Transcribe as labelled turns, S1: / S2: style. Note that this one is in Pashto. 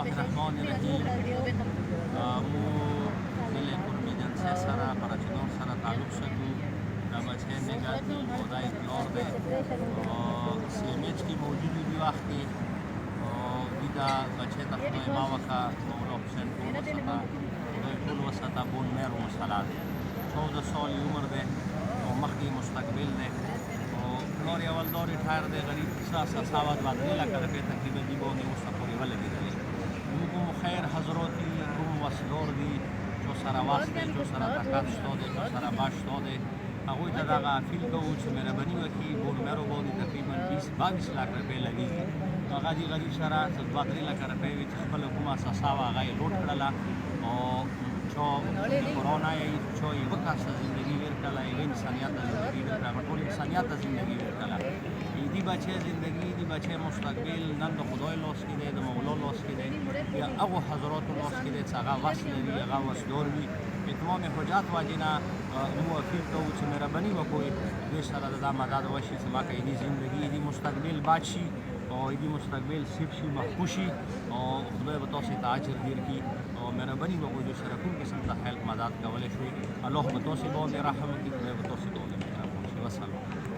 S1: الله الرحمن الرحیم مو ضلع قرمیدن سے سرا پرچدور سرا تعلق سکو دا بچے نگاتی خدای بلور دے CMH کی موجودی دی وقت کی دیدا بچے تا خدای ما وقا مولا حسین کول وسطا خدای کول وسطا بون میر و مسلات 14 سال عمر دے مخی مستقبل دے نور اول دور ریٹائر دے غریب ساسا ساواد بادنی لکا رفے تقریبا دی بونی مستقوری ولگی دلی نوکم خیر حضروتی کم وسدور دی جو سرا واسطے جو سرا تکات شتو دے جو سرا باش شتو دے اگوی تا داغا فیل کو چھ میرا بنی وکی بون میرو بونی تقریبا 20-22 لاکھ رفے لگی اگا دی غریب سرا 2-3 لاکھ رفے وی تخبل کما ساساوا غای لوٹ کرلا چو کرونا ای چو ای وکاس زندگی ورکلا ای انسانیت زندگی ورکلا ټول انسانیت زندگی ورکلا دی بچه زندگی دی بچه مستقبل نن د خدای لوس کې دی د مولا لوس کې دی یا هغه حضرات لوس کې دی چې هغه وصل لري هغه وسدور وي اتمام حجات واجینا موافق کو چې مهرباني وکوي دې سره د مدد وشي چې ما کې دی زندگی دی مستقبل بچي او دی مستقبل سیب شي مخوشي او خدای به تاسو ته اجر ورکړي او مهرباني وکوي چې سره کوم قسم د خیر مدد کولای شي الله به تاسو باندې رحم وکړي خدای به تاسو باندې رحم وکړي والسلام